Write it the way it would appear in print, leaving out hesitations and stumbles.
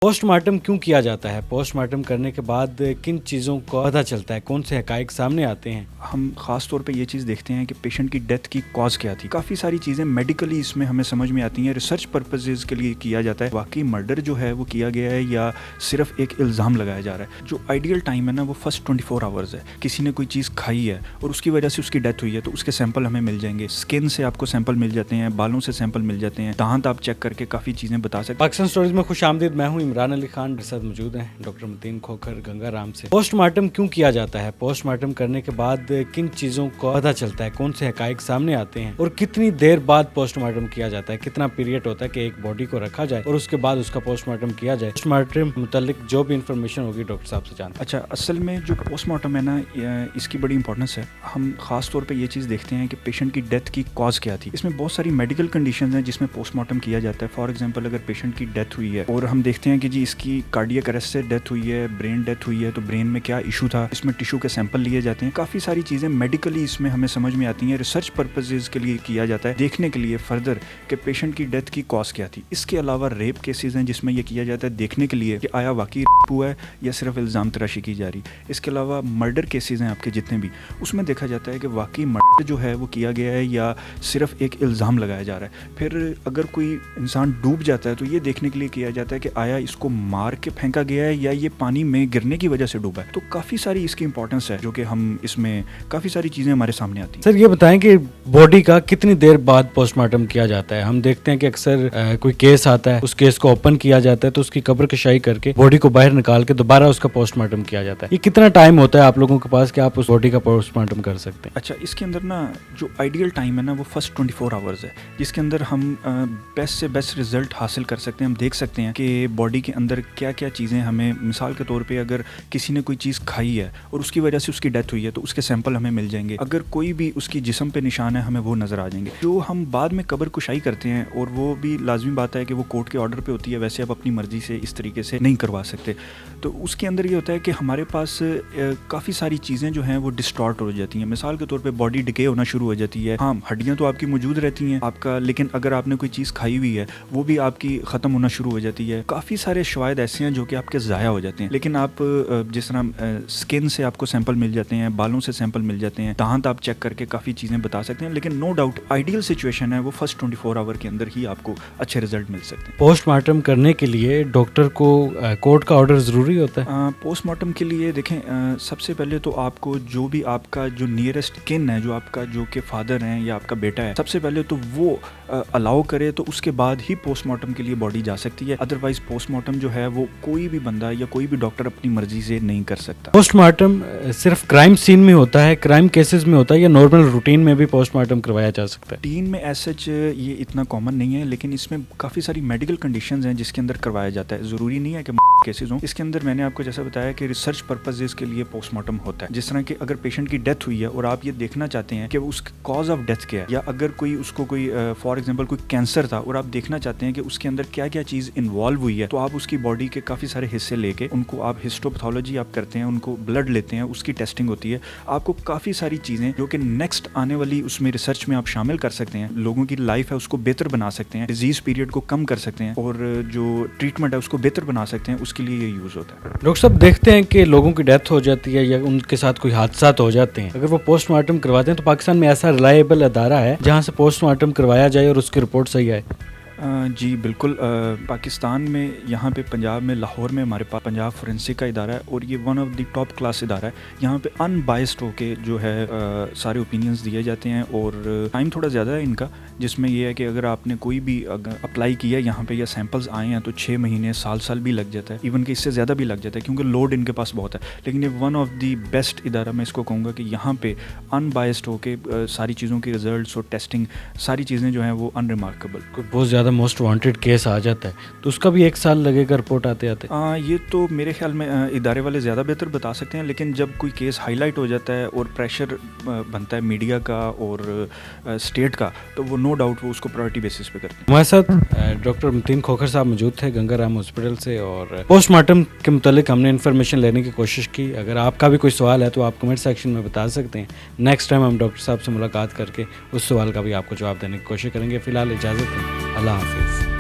Postmortem क्यों किया जाता है? पोस्टमार्टम करने के बाद किन चीज़ों को पता चलता है, कौन से हकाइक सामने आते हैं? हम ख़ास तौर पे ये चीज़ देखते हैं कि पेशेंट की डेथ की कॉज क्या थी। काफ़ी सारी चीज़ें मेडिकली इसमें हमें समझ में आती हैं, रिसर्च पर्पसेस के लिए किया जाता है। वाकई मर्डर जो है वो किया गया है या सिर्फ एक इल्ज़ाम लगाया जा रहा है। जो आइडियल टाइम है ना वो फर्स्ट 24 आवर्स है। किसी ने कोई चीज़ खाई है और उसकी वजह से उसकी डेथ हुई है तो उसके सैंपल हमें मिल जाएंगे। स्किन से आपको सैंपल मिल जाते हैं, बालों से सैंपल मिल जाते हैं, दांत आप चेक करके काफ़ी चीज़ें बता सकते हैं। पाकिस्तान स्टोरीज में खुश आमदीद। मैं हूँ इमरान अली खान, मेरे साथ मौजूद हैं डॉक्टर मतीन खोखर गंगाराम से। पोस्टमार्टम क्यों किया जाता है? पोस्टमार्टम करने के बाद किन चीज़ों को पता चलता है, कौन से हकाइक सामने आते हैं और कितनी देर बाद पोस्टमार्टम किया जाता है? कितना पीरियड होता है कि एक बॉडी को रखा जाए और उसके बाद उसका पोस्टमार्टम किया जाए? पोस्टमार्टम मुतालिक जो भी इंफॉर्मेशन होगी डॉक्टर साहब से जानते हैं। अच्छा, असल में जो पोस्टमार्टम है ना इसकी बड़ी इंपॉर्टेंस है। हम खास तौर पे ये चीज़ देखते हैं कि पेशेंट की डेथ की कॉज क्या थी। इसमें बहुत सारी मेडिकल कंडीशंस हैं जिसमें पोस्टमार्टम किया जाता है। फॉर एग्जांपल अगर पेशेंट की डेथ हुई है और हम देखते हैं कि जी इसकी कार्डियक अरेस्ट से डेथ हुई है, ब्रेन डेथ हुई है, तो ब्रेन में क्या इशू था, इसमें टिश्यू के सैंपल लिए जाते हैं। काफ़ी सारी चीज़ें मेडिकली इसमें हमें समझ में आती हैं। रिसर्च पर्पसेस के लिए किया जाता है, देखने के लिए फर्दर कि पेशेंट की डेथ की कॉज क्या थी। इसके अलावा रेप केसेस हैं जिसमें यह किया जाता है देखने के लिए कि आया वाकई रेप हुआ है या सिर्फ इल्ज़ाम तराशी की जा रही। इसके अलावा मर्डर केसेस हैं आपके जितने भी, उसमें देखा जाता है कि वाकई मर्डर जो है वो किया गया है या सिर्फ एक इल्ज़ाम लगाया जा रहा है। फिर अगर कोई इंसान डूब जाता है तो ये देखने के लिए किया जाता है कि आया इसको मार के फेंका गया है या ये पानी में गिरने की वजह से डूबा है। तो काफ़ी सारी इसकी इंपॉर्टेंस है जो कि हम इसमें काफ़ी सारी चीज़ें हमारे सामने आती हैं। सर ये बताएं कि बॉडी का कितनी देर बाद पोस्टमार्टम किया जाता है? हम देखते हैं कि अक्सर कोई केस आता है, उस केस को ओपन किया जाता है तो उसकी कब्र कशाई करके बॉडी को बाहर निकाल के दोबारा उसका पोस्टमार्टम किया जाता है। ये कितना टाइम होता है आप लोगों के पास कि आप उस बॉडी का पोस्टमार्टम कर सकते हैं? अच्छा, इसके अंदर ना जो आइडियल टाइम है ना वो फर्स्ट 24 आवर्स है, जिसके अंदर हम बेस्ट से बेस्ट रिजल्ट हासिल कर सकते हैं। हम देख सकते हैं कि बॉडी के अंदर क्या क्या चीज़ें हमें, मिसाल के तौर पे अगर किसी ने कोई चीज़ खाई है और उसकी वजह से उसकी डेथ हुई है तो उसके सैंपल हमें मिल जाएंगे। अगर कोई भी उसकी जिस्म पे निशान है हमें वो नज़र आ जाएंगे। जो हम बाद में कब्र कुशाई करते हैं और वो भी लाजमी बात है कि वो कोर्ट के ऑर्डर पे होती है, वैसे आप अपनी मर्ज़ी से इस तरीके से नहीं करवा सकते। तो उसके अंदर ये होता है कि हमारे पास काफ़ी सारी चीज़ें जो हैं वो डिस्टॉर्ट हो जाती हैं। मिसाल के तौर पे बॉडी डिके होना शुरू हो जाती है। हाँ, हड्डियाँ तो आपकी मौजूद रहती हैं आपका, लेकिन अगर आपने कोई चीज़ खाई हुई है वो भी आपकी ख़त्म होना शुरू हो जाती है। काफ़ी सारे शवायद ऐसे हैं जो कि आपके ज़ाया हो जाते हैं। लेकिन आप जिस तरह स्किन से आपको सैंपल मिल जाते हैं, बालों से सैंपल मिल जाते हैं, दांत आप चेक करके काफ़ी चीज़ें बता सकते हैं। लेकिन नो डाउट आइडियल सिचुएशन है वो फर्स्ट 24 आवर के अंदर ही आपको अच्छे रिजल्ट मिल सकते हैं। पोस्टमार्टम करने के लिए डॉक्टर को कोर्ट का ऑर्डर ज़रूरी होता है? पोस्टमार्टम के लिए देखें, सबसे पहले तो आपको जो भी आपका जो नियरेस्ट किन है, जो आपका जो के फादर हैं या आपका बेटा है, सबसे पहले तो वो अलाउ करे तो उसके बाद ही पोस्टमार्टम के लिए बॉडी जा सकती है। अदरवाइज पोस्टमार्टम जो है वो कोई भी बंदा या कोई भी डॉक्टर अपनी मर्जी से नहीं कर सकता। पोस्टमार्टम सिर्फ क्राइम सीन में होता है, क्राइम केसेस में होता है या नॉर्मल रूटीन में भी पोस्टमार्टम करवाया जा सकता है? टीन में एज सच ये इतना कॉमन नहीं है, लेकिन इसमें काफ़ी सारी मेडिकल कंडीशंस हैं जिसके अंदर करवाया जाता है। ज़रूरी नहीं है कि केसेस हों। इसके अंदर मैंने आपको जैसा बताया कि रिसर्च पर्पसेस के लिए पोस्टमार्टम होता है। जिस तरह कि अगर पेशेंट की डेथ हुई है और आप ये देखना चाहते हैं कि उस कॉज ऑफ डेथ क्या है, या अगर कोई उसको कोई फॉर एग्जांपल कोई कैंसर था और आप देखना चाहते हैं कि उसके अंदर क्या क्या चीज़ इन्वॉल्व हुई है, तो आप उसकी बॉडी के काफ़ी सारे हिस्से लेके उनको आप हिस्टोपैथोलॉजी आप करते हैं, उनको ब्लड लेते हैं, उसकी टेस्टिंग होती है। आपको काफ़ी सारी चीज़ें जो कि नेक्स्ट आने वाली उसमें रिसर्च में आप शामिल कर सकते हैं, लोगों की लाइफ है उसको बेहतर बना सकते हैं, डिजीज़ पीरियड को कम कर सकते हैं और जो ट्रीटमेंट है उसको बेहतर बना सकते हैं। उसके लिए ये यूज़ होता है। डॉक्टर साहब देखते हैं कि लोगों की डेथ हो जाती है या उनके साथ कोई हादसा हो जाते हैं, अगर वो पोस्टमार्टम करवाते हैं तो पाकिस्तान में ऐसा रिलायबल अदारा है जहां से पोस्टमार्टम करवाया जाए और उसकी रिपोर्ट सही आए? जी बिल्कुल। पाकिस्तान में यहाँ पे पंजाब में लाहौर में हमारे पास पंजाब फोरेंसिक का इदारा है और ये one of the top class इदारा है। यहाँ पे अनबाइस्ड होके जो है सारे ओपिनियंस दिए जाते हैं और टाइम थोड़ा ज़्यादा है इनका, जिसमें ये है कि अगर आपने कोई भी अप्लाई किया यहाँ पे या सैंपल्स आए हैं तो 6 महीने साल भी लग जाता है, इवन कि इससे ज़्यादा भी लग जाता है क्योंकि लोड इनके पास बहुत है। लेकिन ये वन ऑफ द बेस्ट इदारा मैं इसको कहूँगा कि यहाँ पे अनबाइस्ड होके सारी चीज़ों की रिजल्ट और टेस्टिंग सारी चीज़ें जो हैं वो अनरिमार्केबल। बहुत ज़्यादा मोस्ट वांटेड केस आ जाता है तो उसका भी 1 साल लगेगा रिपोर्ट आते आते? ये तो मेरे ख्याल में इदारे वाले ज़्यादा बेहतर बता सकते हैं, लेकिन जब कोई केस हाईलाइट हो जाता है और प्रेशर बनता है मीडिया का और स्टेट का, तो वो नो डाउट वो उसको प्रायोरिटी बेसिस पे करते हैं। हमारे साथ डॉक्टर मतीन खोखर साहब मौजूद थे गंगाराम हॉस्पिटल से और पोस्टमार्टम के मुतालिक हमने इन्फॉर्मेशन लेने की कोशिश की। अगर आपका भी कोई सवाल है तो आप कमेंट सेक्शन में बता सकते हैं। नेक्स्ट टाइम हम डॉक्टर साहब से मुलाकात करके उस सवाल का भी आपको जवाब देने की कोशिश करेंगे। फ़िलहाल इजाज़त दें, अल्लाह हाफिज़।